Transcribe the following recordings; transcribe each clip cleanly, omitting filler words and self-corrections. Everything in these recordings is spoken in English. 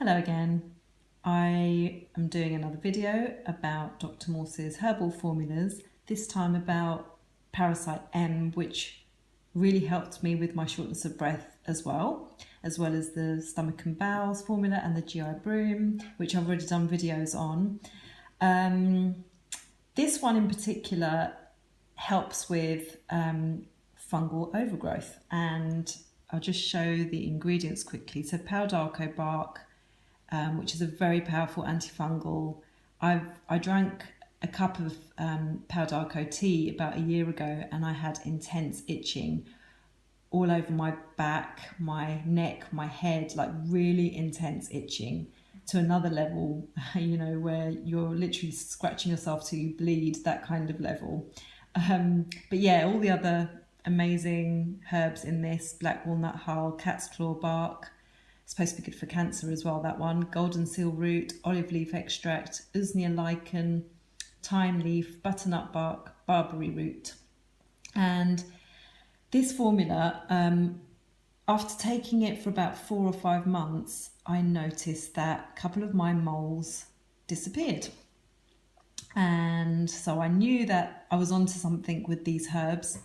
Hello again. I am doing another video about Dr. Morse's herbal formulas, this time about Parasite M, which really helped me with my shortness of breath as well as the stomach and bowels formula and the GI broom, which I've already done videos on. This one in particular helps with fungal overgrowth, and I'll just show the ingredients quickly. So Pau bark, which is a very powerful antifungal. I drank a cup of Pau tea about a year ago, and I had intense itching all over my back, my neck, my head, like really intense itching to another level, where you're literally scratching yourself till you bleed, that kind of level. But yeah, all the other amazing herbs in this: black walnut hull, cat's claw bark, supposed to be good for cancer as well, that one, golden seal root, olive leaf extract, usnea lichen, thyme leaf, butternut bark, barberry root. And this formula, after taking it for about 4 or 5 months, I noticed that a couple of my moles disappeared. And so I knew that I was onto something with these herbs.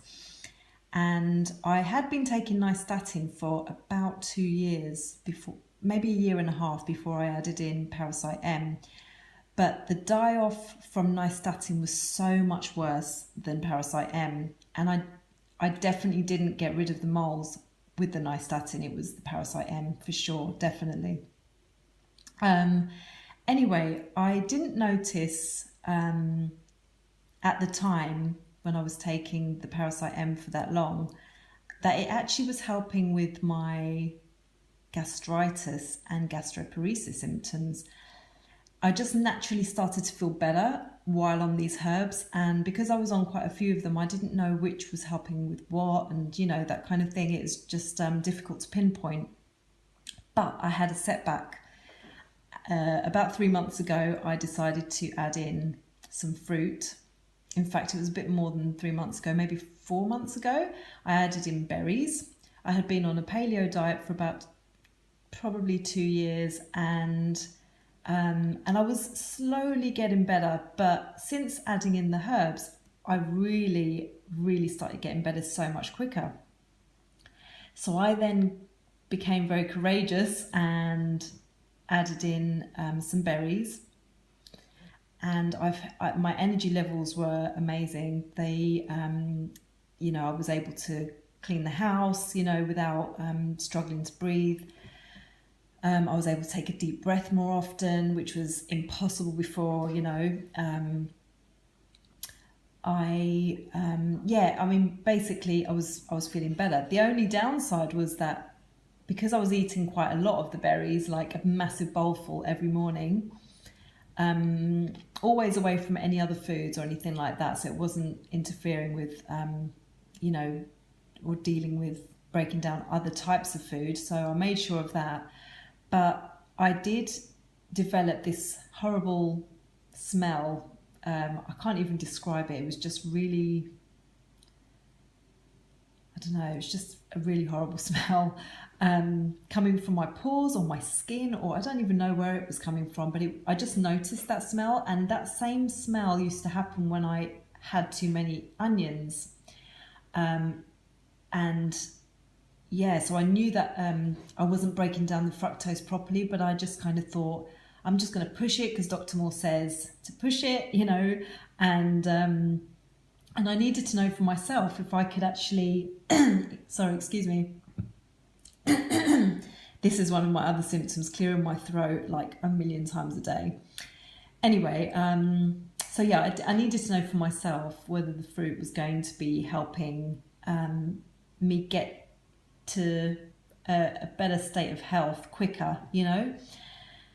And I had been taking nystatin for about 2 years before, maybe a year and a half before I added in Parasite M. But the die-off from nystatin was so much worse than Parasite M. And I definitely didn't get rid of the moles with the nystatin. It was the Parasite M for sure, definitely. Anyway, I didn't notice at the time when I was taking the Parasite M for that long that it actually was helping with my gastritis and gastroparesis symptoms. I just naturally started to feel better while on these herbs, and because I was on quite a few of them, I didn't know which was helping with what, and that kind of thing. It's just difficult to pinpoint. But I had a setback. About 3 months ago, I decided to add in some fruit. In fact, it was a bit more than 3 months ago, maybe 4 months ago. I added in berries. I had been on a paleo diet for about probably 2 years, and I was slowly getting better. But since adding in the herbs, I really, really started getting better so much quicker. So I then became very courageous and added in some berries. And my energy levels were amazing. They, I was able to clean the house, without struggling to breathe. I was able to take a deep breath more often, which was impossible before, basically I was feeling better. The only downside was that because I was eating quite a lot of the berries, like a massive bowlful every morning, always away from any other foods or anything like that, so it wasn't interfering with or dealing with breaking down other types of food, so I made sure of that. But I did develop this horrible smell. I can't even describe it. It was just really, I don't know, it was just a really horrible smell, coming from my pores or my skin, or I don't even know where it was coming from, but I just noticed that smell. And that same smell used to happen when I had too many onions. So I knew that I wasn't breaking down the fructose properly, but I just kind of thought, I'm just going to push it because Dr. Moore says to push it, and I needed to know for myself if I could actually, sorry, excuse me. This is one of my other symptoms, clearing my throat like a million times a day. Anyway, so yeah, I needed to know for myself whether the fruit was going to be helping me get to a better state of health quicker,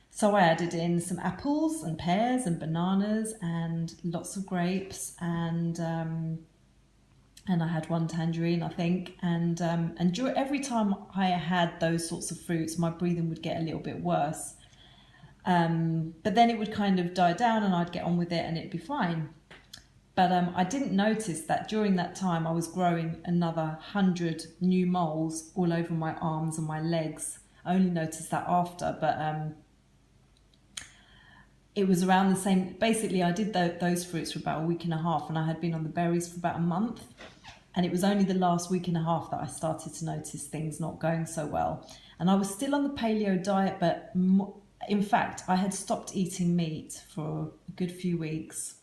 So I added in some apples and pears and bananas and lots of grapes, and I had one tangerine, I think, and every time I had those sorts of fruits, my breathing would get a little bit worse, but then it would kind of die down and I'd get on with it and it'd be fine. But I didn't notice that during that time I was growing another 100 new moles all over my arms and my legs. I only noticed that after, but it was around the same, basically I did those fruits for about a week and a half, and I had been on the berries for about a month. And it was only the last week and a half that I started to notice things not going so well. And I was still on the paleo diet, but in fact, I had stopped eating meat for a good few weeks.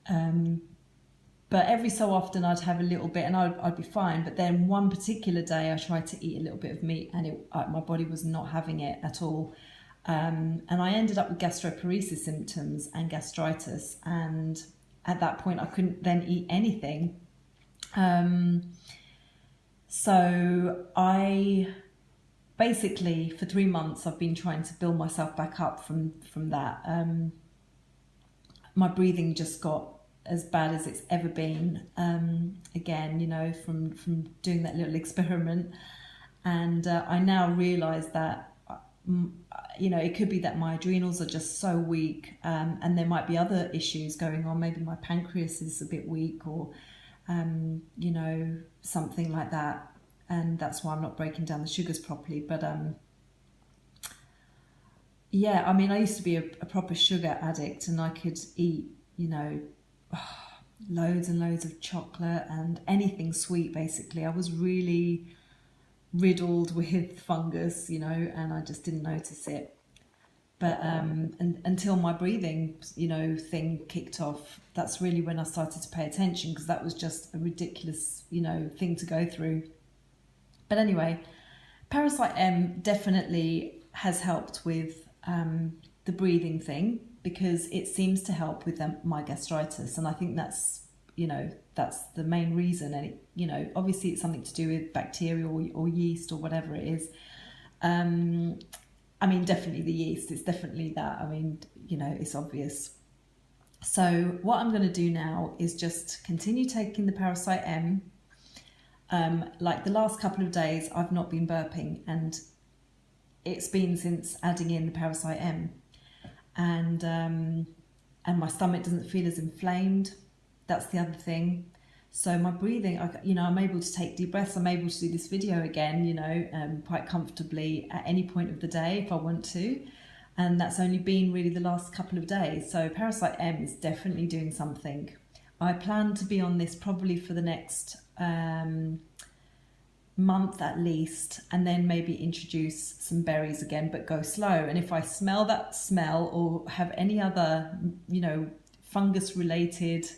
But every so often I'd have a little bit and I'd be fine. But then one particular day I tried to eat a little bit of meat, and my body was not having it at all. And I ended up with gastroparesis symptoms and gastritis. And at that point I couldn't then eat anything. So I basically, for 3 months, I've been trying to build myself back up from that. My breathing just got as bad as it's ever been, again, you know, from doing that little experiment. And I now realise that, you know, it could be that my adrenals are just so weak, and there might be other issues going on. Maybe my pancreas is a bit weak, or you know, something like that, and that's why I'm not breaking down the sugars properly. But yeah, I mean, I used to be a proper sugar addict, and I could eat, you know, loads and loads of chocolate and anything sweet. Basically, I was really riddled with fungus, you know, and I just didn't notice it. But until my breathing, you know, thing kicked off, that's really when I started to pay attention, because that was just a ridiculous, you know, thing to go through. But anyway, Parasite M definitely has helped with the breathing thing, because it seems to help with my gastritis, and I think that's, you know, that's the main reason. And it, you know, obviously it's something to do with bacteria or yeast or whatever it is. I mean, definitely the yeast, it's definitely that. I mean, you know, it's obvious. So what I'm going to do now is just continue taking the Parasite M. Like the last couple of days, I've not been burping, and it's been since adding in the Parasite M. And my stomach doesn't feel as inflamed. That's the other thing. So my breathing, you know, I'm able to take deep breaths. I'm able to do this video again, you know, quite comfortably at any point of the day if I want to. And that's only been really the last couple of days. So Parasite M is definitely doing something. I plan to be on this probably for the next month at least, and then maybe introduce some berries again, but go slow. And if I smell that smell or have any other, you know, fungus related,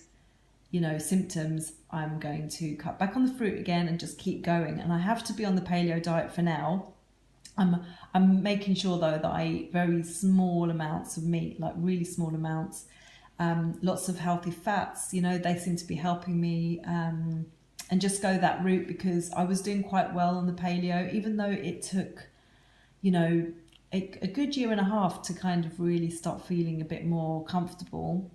you know, symptoms, I'm going to cut back on the fruit again and just keep going. And I have to be on the paleo diet for now. I'm making sure though that I eat very small amounts of meat, like really small amounts. Lots of healthy fats, you know, they seem to be helping me, and just go that route, because I was doing quite well on the paleo, even though it took, you know, a good year and a half to kind of really start feeling a bit more comfortable.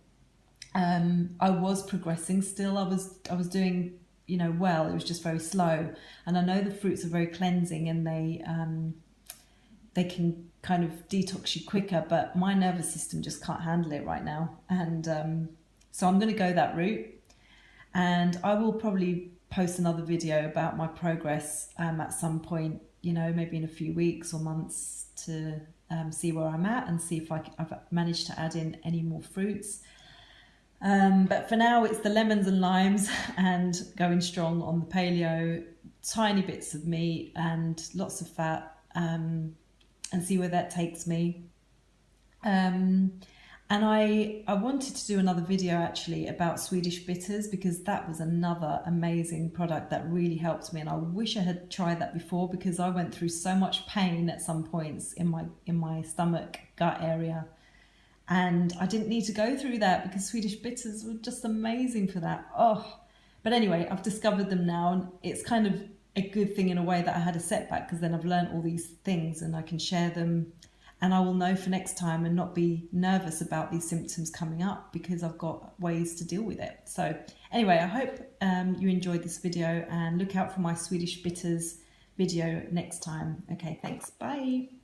I was progressing still. I was doing, you know, well. It was just very slow. And I know the fruits are very cleansing, and they can kind of detox you quicker, but my nervous system just can't handle it right now. And so I'm going to go that route, and I will probably post another video about my progress at some point, you know, maybe in a few weeks or months, to see where I'm at and see if I've managed to add in any more fruits. But for now, it's the lemons and limes and going strong on the paleo, tiny bits of meat and lots of fat, and see where that takes me. And I wanted to do another video actually about Swedish bitters, because that was another amazing product that really helped me. And I wish I had tried that before, because I went through so much pain at some points in my stomach, gut area. And I didn't need to go through that, because Swedish bitters were just amazing for that. Oh, but anyway, I've discovered them now, and it's kind of a good thing in a way that I had a setback, because then I've learned all these things and I can share them, and I will know for next time and not be nervous about these symptoms coming up, because I've got ways to deal with it. So anyway, I hope you enjoyed this video, and look out for my Swedish bitters video next time. Okay, thanks. Bye.